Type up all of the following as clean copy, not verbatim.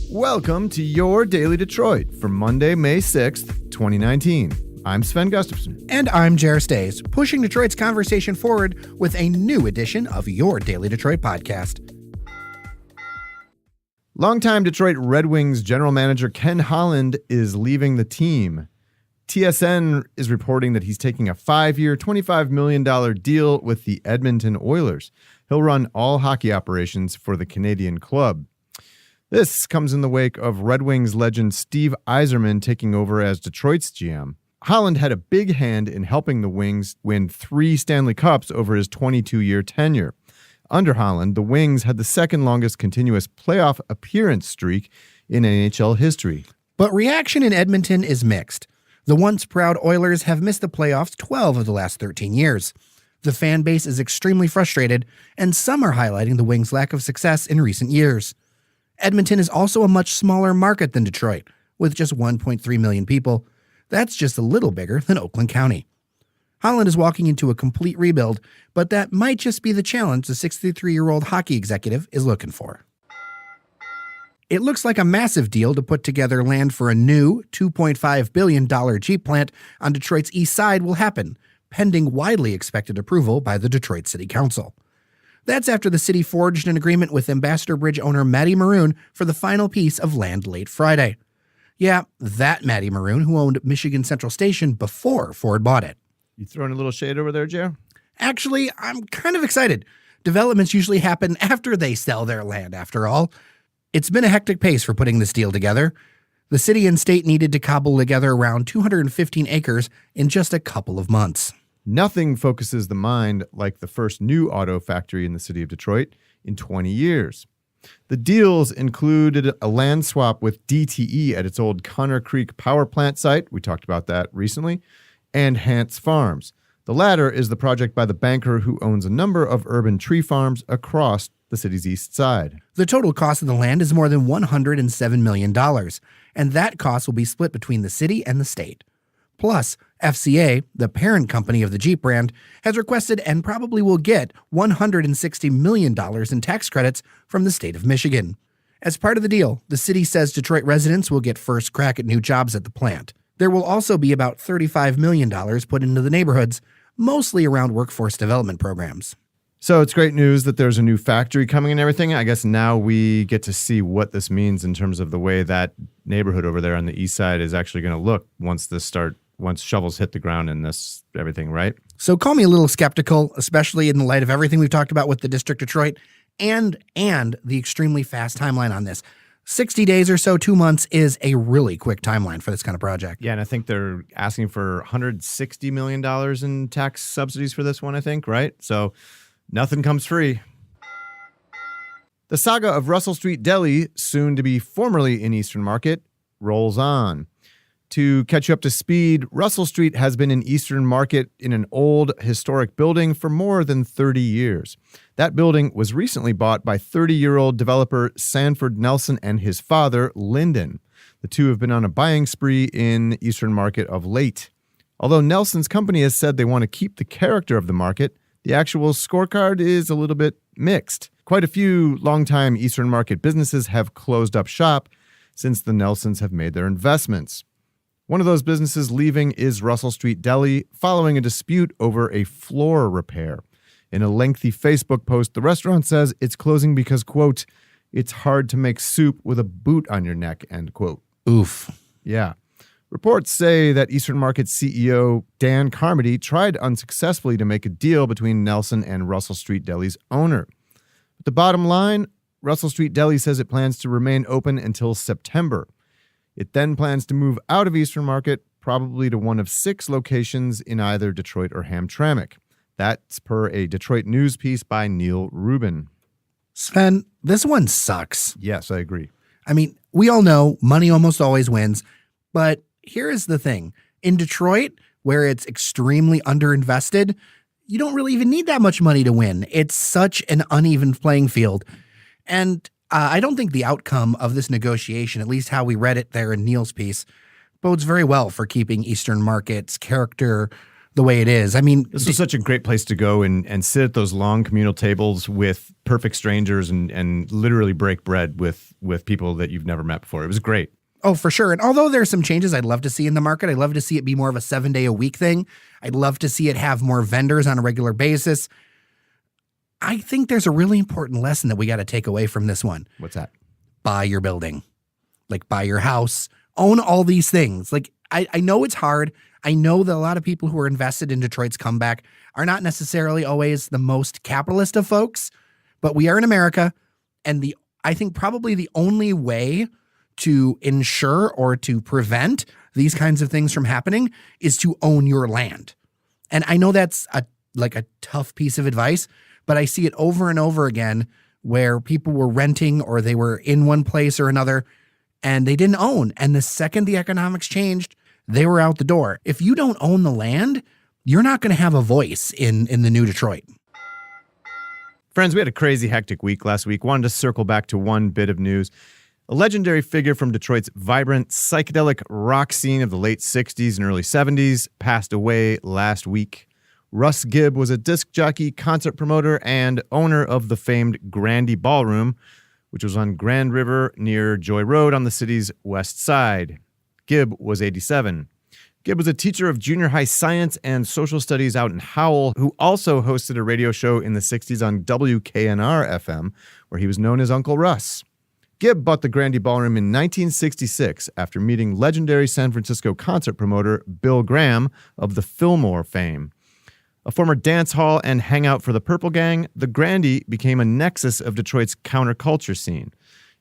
Welcome to your Daily Detroit for Monday, May 6th, 2019. I'm Sven Gustafson. And I'm Jer Stays, pushing Detroit's conversation forward with a new edition of your Daily Detroit podcast. Longtime Detroit Red Wings general manager Ken Holland is leaving the team. TSN is reporting that he's taking a 5-year, $25 million deal with the Edmonton Oilers. He'll run all hockey operations for the Canadian club. This comes in the wake of Red Wings legend Steve Yzerman taking over as Detroit's GM. Holland had a big hand in helping the Wings win 3 Stanley Cups over his 22-year tenure. Under Holland, the Wings had the second longest continuous playoff appearance streak in NHL history. But reaction in Edmonton is mixed. The once proud Oilers have missed the playoffs 12 of the last 13 years. The fan base is extremely frustrated, and some are highlighting the Wings' lack of success in recent years. Edmonton is also a much smaller market than Detroit, with just 1.3 million people. That's just a little bigger than Oakland County. Holland is walking into a complete rebuild, but that might just be the challenge the 63-year-old hockey executive is looking for. It looks like a massive deal to put together land for a new $2.5 billion Jeep plant on Detroit's east side will happen, pending widely expected approval by the Detroit City Council. That's after the city forged an agreement with Ambassador Bridge owner Matty Maroon for the final piece of land late Friday. Yeah, that Matty Maroon, who owned Michigan Central Station before Ford bought it. You throwing a little shade over there, Jer? Actually, I'm kind of excited. Developments usually happen after they sell their land, after all. It's been a hectic pace for putting this deal together. The city and state needed to cobble together around 215 acres in just a couple of months. Nothing focuses the mind like the first new auto factory in the city of Detroit in 20 years. The deals included a land swap with DTE at its old Connor Creek power plant site. We talked about that recently. And Hance Farms. The latter is the project by the banker who owns a number of urban tree farms across the city's east side. The total cost of the land is more than $107 million, and that cost will be split between the city and the state. Plus, FCA, the parent company of the Jeep brand, has requested and probably will get $160 million in tax credits from the state of Michigan. As part of the deal, the city says Detroit residents will get first crack at new jobs at the plant. There will also be about $35 million put into the neighborhoods, mostly around workforce development programs. So it's great news that there's a new factory coming and everything. I guess now we get to see what this means in terms of the way that neighborhood over there on the east side is actually going to look once shovels hit the ground and this everything, right? So call me a little skeptical, especially in the light of everything we've talked about with the District Detroit and the extremely fast timeline on this. 60 days or so, 2 months is a really quick timeline for this kind of project. Yeah, and I think they're asking for $160 million in tax subsidies for this one, I think, right? So nothing comes free. The saga of Russell Street Deli, soon to be formerly in Eastern Market, rolls on. To catch you up to speed, Russell Street has been in Eastern Market in an old historic building for more than 30 years. That building was recently bought by 30-year-old developer Sanford Nelson and his father, Lyndon. The two have been on a buying spree in Eastern Market of late. Although Nelson's company has said they want to keep the character of the market, the actual scorecard is a little bit mixed. Quite a few longtime Eastern Market businesses have closed up shop since the Nelsons have made their investments. One of those businesses leaving is Russell Street Deli, following a dispute over a floor repair. In a lengthy Facebook post, the restaurant says it's closing because, quote, it's hard to make soup with a boot on your neck, end quote. Oof. Yeah. Reports say that Eastern Market CEO Dan Carmody tried unsuccessfully to make a deal between Nelson and Russell Street Deli's owner. But the bottom line, Russell Street Deli says it plans to remain open until September. It then plans to move out of Eastern Market, probably to one of 6 locations in either Detroit or Hamtramck. That's per a Detroit News piece by Neil Rubin. Sven, this one sucks. Yes, I agree. I mean, we all know money almost always wins, but here is the thing. In Detroit, where it's extremely underinvested, you don't really even need that much money to win. It's such an uneven playing field. And I don't think the outcome of this negotiation, at least how we read it there in Neil's piece, bodes very well for keeping Eastern Market's character, the way it is. I mean, This was such a great place to go and sit at those long communal tables with perfect strangers and literally break bread with people that you've never met before. It was great. oh, for sure. And although there's some changes I'd love to see in the market, I'd love to see it be more of a 7-day-a-week thing. I'd love to see it have more vendors on a regular basis. I think there's a really important lesson that we got to take away from this one. What's that? Buy your building, like buy your house, own all these things. Like I know it's hard. I know that a lot of people who are invested in Detroit's comeback are not necessarily always the most capitalist of folks, but we are in America. And I think probably the only way to ensure or to prevent these kinds of things from happening is to own your land. And I know that's a tough piece of advice, but I see it over and over again where people were renting or they were in one place or another and they didn't own. And the second the economics changed, they were out the door. If you don't own the land, you're not going to have a voice in the new Detroit. Friends, we had a crazy hectic week last week. Wanted to circle back to one bit of news. A legendary figure from Detroit's vibrant psychedelic rock scene of the late 60s and early 70s passed away last week. Russ Gibb was a disc jockey, concert promoter, and owner of the famed Grandy Ballroom, which was on Grand River near Joy Road on the city's west side. Gibb was 87. Gibb was a teacher of junior high science and social studies out in Howell, who also hosted a radio show in the 60s on WKNR-FM, where he was known as Uncle Russ. Gibb bought the Grandy Ballroom in 1966 after meeting legendary San Francisco concert promoter Bill Graham of the Fillmore fame. A former dance hall and hangout for the Purple Gang, the Grandy became a nexus of Detroit's counterculture scene.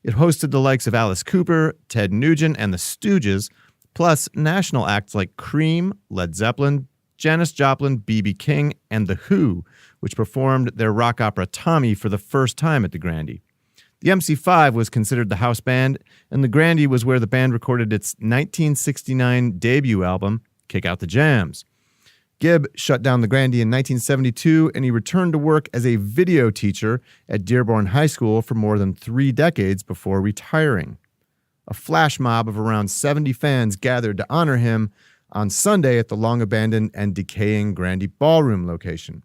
It hosted the likes of Alice Cooper, Ted Nugent, and the Stooges, plus national acts like Cream, Led Zeppelin, Janis Joplin, B.B. King, and The Who, which performed their rock opera Tommy for the first time at the Grandy. The MC5 was considered the house band, and the Grandy was where the band recorded its 1969 debut album, Kick Out the Jams. Gibb shut down the Grandy in 1972, and he returned to work as a video teacher at Dearborn High School for more than 3 decades before retiring. A flash mob of around 70 fans gathered to honor him on Sunday at the long-abandoned and decaying Grandy Ballroom location.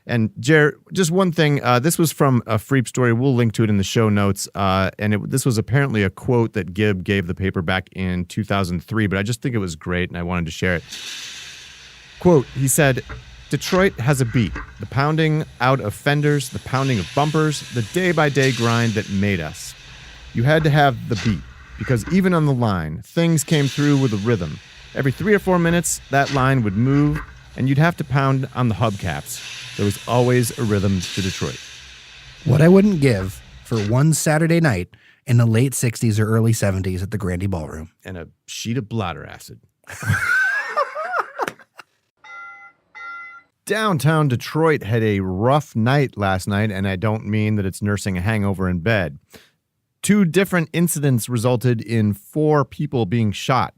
And, Jer, just one thing. This was from a Freep story. We'll link to it in the show notes. This was apparently a quote that Gibb gave the paper back in 2003, but I just think it was great, and I wanted to share it. Quote, he said, "Detroit has a beat, the pounding out of fenders, the pounding of bumpers, the day-by-day grind that made us. You had to have the beat, because even on the line, things came through with a rhythm. Every 3 or 4 minutes, that line would move, and you'd have to pound on the hubcaps. There was always a rhythm to Detroit." What I wouldn't give for one Saturday night in the late 60s or early 70s at the Grandy Ballroom. And a sheet of blotter acid. Downtown Detroit had a rough night last night, and I don't mean that it's nursing a hangover in bed. 2 different incidents resulted in 4 people being shot.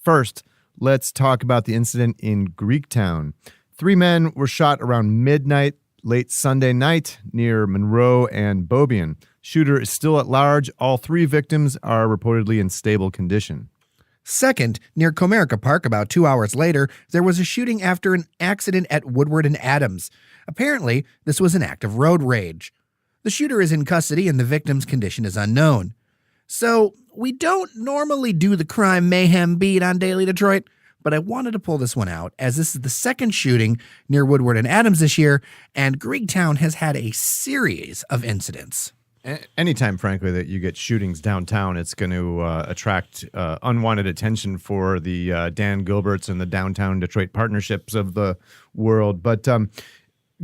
First, let's talk about the incident in Greektown. 3 men were shot around midnight late Sunday night near Monroe and Beaubien. Shooter is still at large. All 3 victims are reportedly in stable condition. Second, near Comerica Park about 2 hours later, there was a shooting after an accident at Woodward and Adams. Apparently, this was an act of road rage. The shooter is in custody and the victim's condition is unknown. So, we don't normally do the crime mayhem beat on Daily Detroit, but I wanted to pull this one out as this is the second shooting near Woodward and Adams this year, and Greektown has had a series of incidents. Anytime, frankly, that you get shootings downtown, it's going to attract unwanted attention for the Dan Gilberts and the downtown Detroit partnerships of the world. But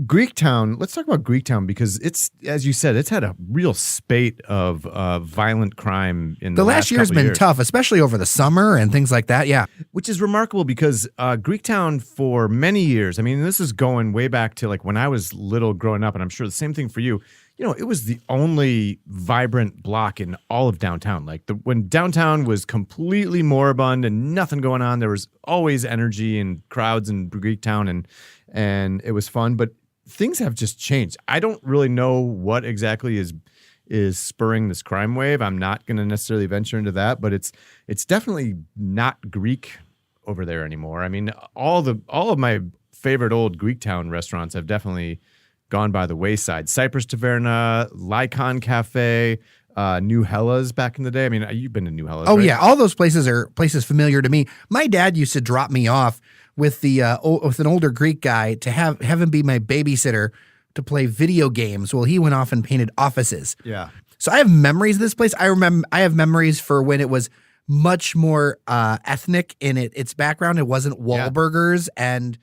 Greektown, let's talk about Greektown because it's, as you said, it's had a real spate of violent crime in the last year's been tough, especially over the summer and things like that. Yeah. Which is remarkable because Greektown for many years, I mean, this is going way back to like when I was little growing up, and I'm sure the same thing for you. You know, it was the only vibrant block in all of downtown. Like when downtown was completely moribund and nothing going on, there was always energy and crowds in Greektown, and it was fun. But things have just changed. I don't really know what exactly is spurring this crime wave. I'm not going to necessarily venture into that, but it's definitely not Greek over there anymore. I mean, all of my favorite old Greektown restaurants have definitely gone by the wayside. Cypress Taverna, Lycon Cafe, New Hella's back in the day. I mean, you've been to New Hella's, Oh, right? yeah. All those places are places familiar to me. My dad used to drop me off with with an older Greek guy to have him be my babysitter to play video games while he went off and painted offices. Yeah. So I have memories of this place. I have memories for when it was much more ethnic in its background. It wasn't Wahlburgers and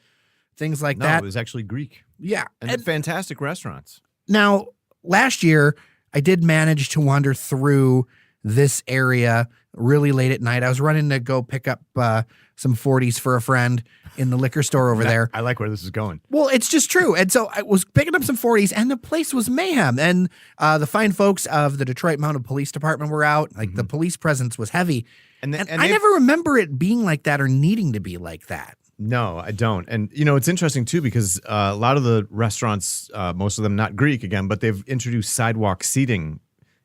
things like that. No, it was actually Greek. Yeah. And fantastic restaurants. Now, last year, I did manage to wander through this area really late at night. I was running to go pick up some 40s for a friend in the liquor store over there. I like where this is going. Well, it's just true. And so I was picking up some 40s, and the place was mayhem. And the fine folks of the Detroit Mounted Police Department were out. Like, the police presence was heavy. And I never remember it being like that or needing to be like that. No, I don't. And, it's interesting, too, because a lot of the restaurants, most of them not Greek, again, but they've introduced sidewalk seating.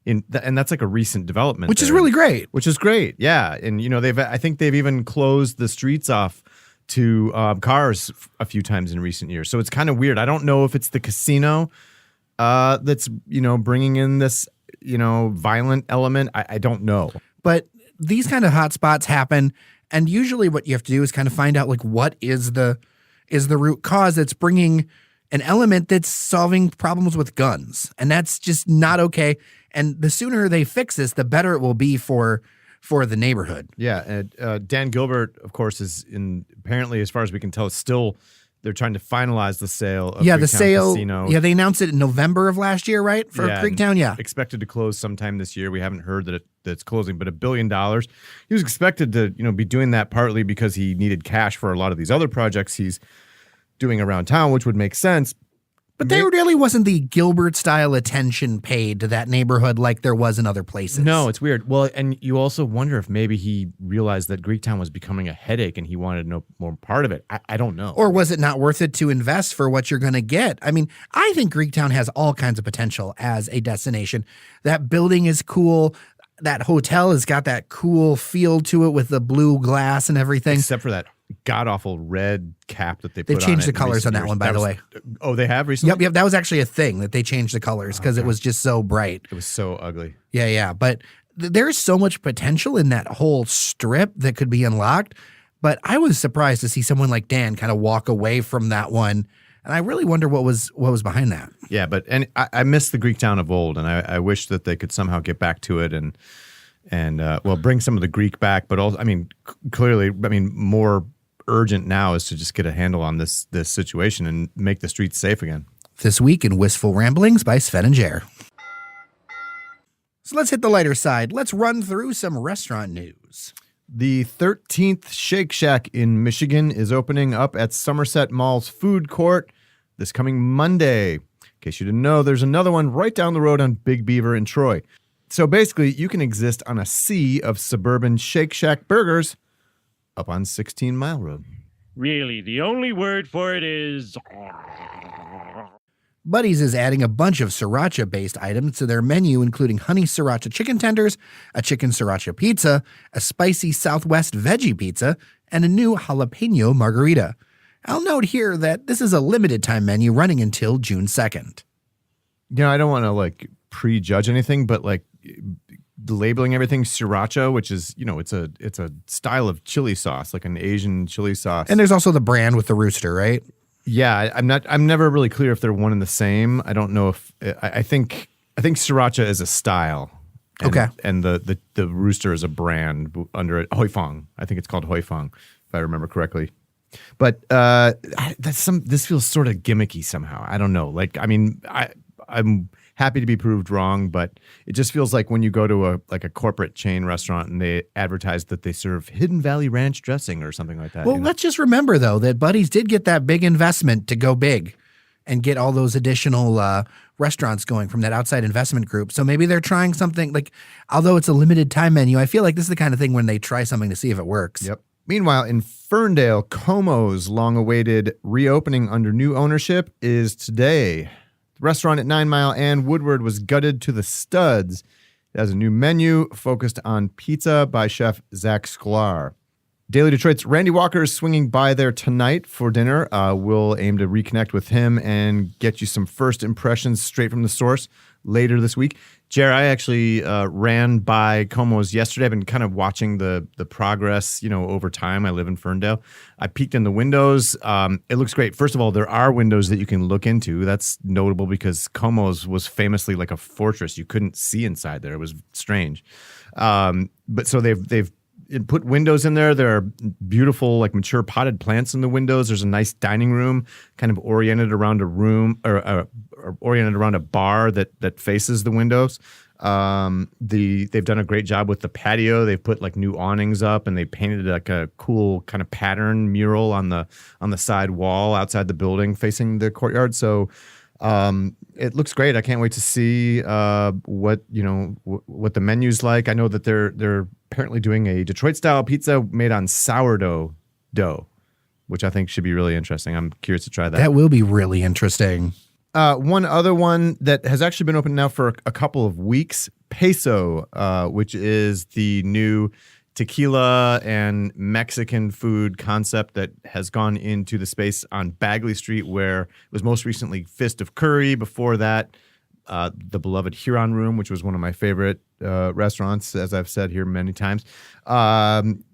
And that's like a recent development. Which is really great. Which is great, yeah. And, I think they've even closed the streets off to cars a few times in recent years. So it's kind of weird. I don't know if it's the casino that's, bringing in this, violent element. I don't know. But these kind of hot spots happen. And usually what you have to do is kind of find out, like, what is the root cause that's bringing an element that's solving problems with guns. And that's just not okay. And the sooner they fix this, the better it will be for the neighborhood. Yeah. And Dan Gilbert, of course, is apparently, as far as we can tell, still they're trying to finalize the sale of the Greektown sale. Casino. Yeah, they announced it in November of last year, right? For Greektown, yeah. Expected to close sometime this year. We haven't heard that it's closing, but $1 billion. He was expected to, be doing that partly because he needed cash for a lot of these other projects he's doing around town, which would make sense. But there really wasn't the Gilbert-style attention paid to that neighborhood like there was in other places. No, it's weird. Well, and you also wonder if maybe he realized that Greektown was becoming a headache and he wanted no more part of it. I don't know. Or was it not worth it to invest for what you're going to get? I mean, I think Greektown has all kinds of potential as a destination. That building is cool. That hotel has got that cool feel to it with the blue glass and everything. Except for that god-awful red cap that they put on it. They changed the colors on that one, by the way. Oh, they have recently? Yep. That was actually a thing that they changed the colors because it was just so bright. It was so ugly. Yeah. But there's so much potential in that whole strip that could be unlocked. But I was surprised to see someone like Dan kind of walk away from that one. And I really wonder what was behind that. Yeah, I miss the Greektown of old, and I wish that they could somehow get back to it and bring some of the Greek back. But also, clearly, more urgent now is to just get a handle on this situation and make the streets safe again. This week in Wistful Ramblings by Sven and Jer. So let's hit the lighter side. Let's run through some restaurant news. The 13th Shake Shack in Michigan is opening up at Somerset Mall's food court this coming Monday. In case you didn't know, there's another one right down the road on Big Beaver in Troy. So basically, you can exist on a sea of suburban Shake Shack burgers up on 16 Mile Road. Really, the only word for it is... Buddy's is adding a bunch of sriracha-based items to their menu, including honey sriracha chicken tenders, a chicken sriracha pizza, a spicy Southwest veggie pizza, and a new jalapeno margarita. I'll note here that this is a limited-time menu running until June 2nd. I don't want to, prejudge anything, but, labeling everything sriracha, which is, it's a style of chili sauce, like an Asian chili sauce. And there's also the brand with the rooster, right? Yeah, I'm never really clear if they're one and the same. I don't know if I think sriracha is a style. Okay. And the rooster is a brand under it. Hoi Fong. I think it's called Hoi Fong, if I remember correctly. But this feels sort of gimmicky somehow. I don't know. I'm happy to be proved wrong, but it just feels like when you go to a corporate chain restaurant and they advertise that they serve Hidden Valley Ranch dressing or something like that. Well, let's just remember, though, that Buddy's did get that big investment to go big and get all those additional restaurants going from that outside investment group. So maybe they're trying something, although it's a limited time menu, I feel like this is the kind of thing when they try something to see if it works. Yep. Meanwhile, in Ferndale, Como's long-awaited reopening under new ownership is today. The restaurant at 9 Mile and Woodward was gutted to the studs. It has a new menu focused on pizza by chef Zach Sklar. Daily Detroit's Randy Walker is swinging by there tonight for dinner. We'll aim to reconnect with him and get you some first impressions straight from the source later this week. Jer, I actually ran by Como's yesterday. I've been kind of watching the progress, over time. I live in Ferndale. I peeked in the windows. It looks great. First of all, there are windows that you can look into. That's notable because Como's was famously like a fortress. You couldn't see inside there. It was strange. But so they've put windows in there. There are beautiful, like mature potted plants in the windows. There's a nice dining room, kind of oriented around a room or oriented around a bar that faces the windows. They've done a great job with the patio. They've put like new awnings up, and they painted like a cool kind of pattern mural on the side wall outside the building facing the courtyard. So it looks great. I can't wait to see what the menu's like. I know that they're apparently doing a Detroit-style pizza made on sourdough dough, which I think should be really interesting. I'm curious to try that. That will be really interesting. One other one that has actually been open now for a couple of weeks, Peso, which is the new tequila and Mexican food concept that has gone into the space on Bagley Street, where it was most recently Fist of Curry. Before that, the beloved Huron Room, which was one of my favorite restaurants, as I've said here many times.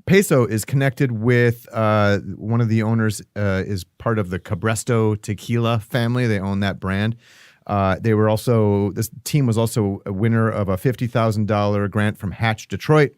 Peso is connected with one of the owners is part of the Cabresto Tequila family. They own that brand. This team was also a winner of a $50,000 grant from Hatch Detroit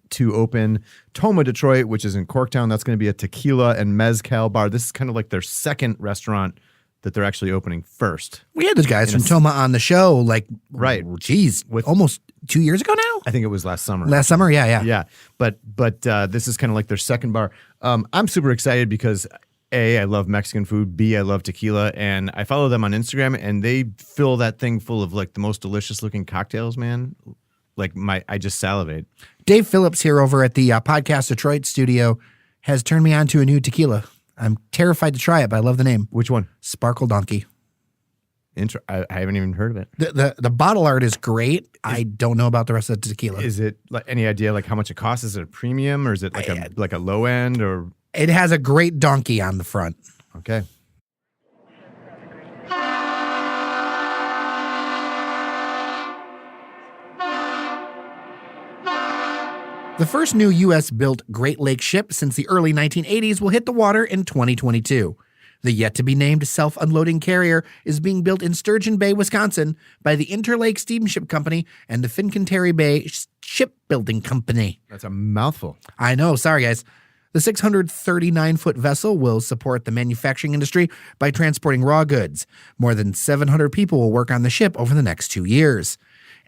to open Toma Detroit, which is in Corktown. That's going to be a tequila and mezcal bar. This is kind of like their second restaurant that they're actually opening first. We had those guys from Toma on the show, right? Geez, almost 2 years ago now. I think it was last summer. Yeah. But this is kind of like their second bar. I'm super excited because A, I love Mexican food. B, I love tequila, and I follow them on Instagram, and they fill that thing full of like the most delicious looking cocktails, man. I just salivate. Dave Phillips here over at the Podcast Detroit studio has turned me on to a new tequila. I'm terrified to try it, but I love the name. Which one? Sparkle Donkey. I haven't even heard of it. The bottle art is great. I don't know about the rest of the tequila. Is it any idea how much it costs? Is it a premium, or is it like a low end? Or it has a great donkey on the front. Okay. The first new U.S.-built Great Lakes ship since the early 1980s will hit the water in 2022. The yet-to-be-named self-unloading carrier is being built in Sturgeon Bay, Wisconsin, by the Interlake Steamship Company and the Fincanterry Bay Shipbuilding Company. That's a mouthful. I know. Sorry, guys. The 639-foot vessel will support the manufacturing industry by transporting raw goods. More than 700 people will work on the ship over the next 2 years.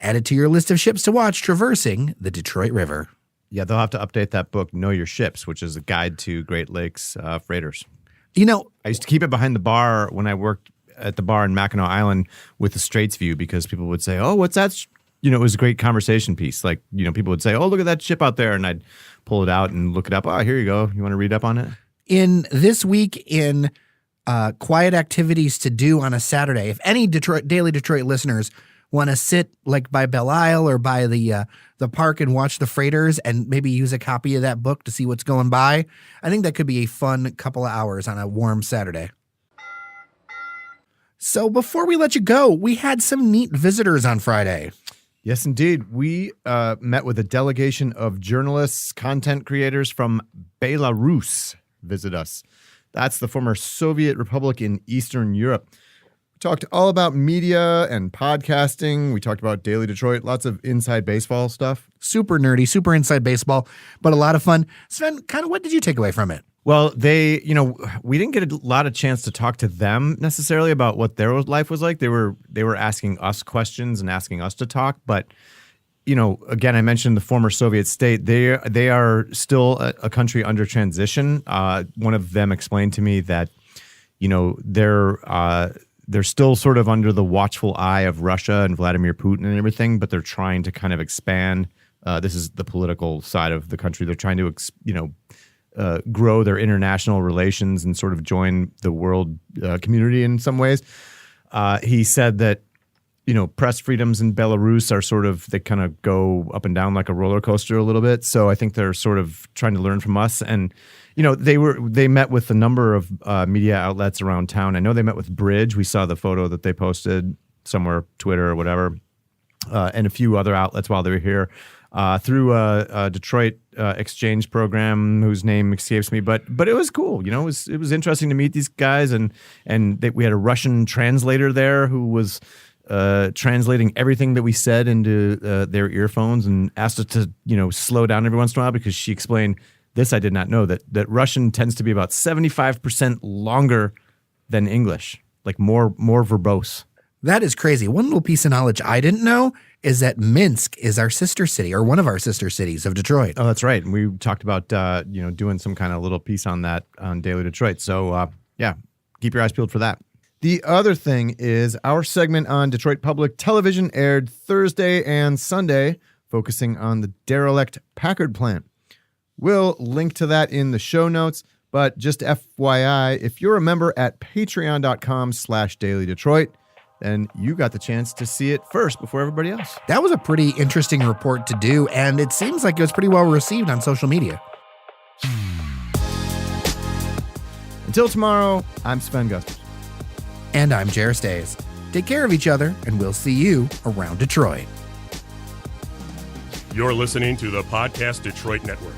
Add it to your list of ships to watch traversing the Detroit River. Yeah, they'll have to update that book, Know Your Ships, which is a guide to Great Lakes freighters. I used to keep it behind the bar when I worked at the bar in Mackinac Island with the Straits view, because people would say, oh, what's that? It was a great conversation piece. People would say, oh, look at that ship out there. And I'd pull it out and look it up. Oh, here you go. You want to read up on it? In this week in quiet activities to do on a Saturday, if any Daily Detroit listeners want to sit by Belle Isle or by the park and watch the freighters and maybe use a copy of that book to see what's going by, I think that could be a fun couple of hours on a warm Saturday. So before we let you go, we had some neat visitors on Friday. Yes, indeed. We met with a delegation of journalists, content creators from Belarus visit us. That's the former Soviet Republic in Eastern Europe. Talked all about media and podcasting. We talked about Daily Detroit, lots of inside baseball stuff. Super nerdy, super inside baseball, but a lot of fun. Sven, kind of what did you take away from it? Well, we didn't get a lot of chance to talk to them necessarily about what their life was like. They were asking us questions and asking us to talk. But, again, I mentioned the former Soviet state. They are still a country under transition. One of them explained to me that, they're still sort of under the watchful eye of Russia and Vladimir Putin and everything, but they're trying to kind of expand. This is the political side of the country. They're trying to, grow their international relations and sort of join the world community in some ways. He said that press freedoms in Belarus are they kind of go up and down like a roller coaster a little bit. So I think they're sort of trying to learn from us. And, they met with a number of media outlets around town. I know they met with Bridge. We saw the photo that they posted somewhere, Twitter or whatever, and a few other outlets while they were here. Through a Detroit exchange program whose name escapes me, but it was cool. It was interesting to meet these guys, and we had a Russian translator there who was translating everything that we said into their earphones and asked us to slow down every once in a while because she explained this. I did not know that Russian tends to be about 75% longer than English, like more verbose. That is crazy. One little piece of knowledge I didn't know is that Minsk is our sister city, or one of our sister cities of Detroit. Oh, that's right. And we talked about doing some kind of little piece on that on Daily Detroit. So keep your eyes peeled for that. The other thing is our segment on Detroit Public Television aired Thursday and Sunday, focusing on the derelict Packard plant. We'll link to that in the show notes, but just FYI, if you're a member at patreon.com/dailydetroit, then you got the chance to see it first before everybody else. That was a pretty interesting report to do, and it seems like it was pretty well received on social media. Until tomorrow, I'm Sven Gustafson. And I'm Jairus Days. Take care of each other, and we'll see you around Detroit. You're listening to the Podcast Detroit Network.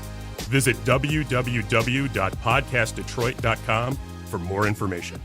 Visit www.podcastdetroit.com for more information.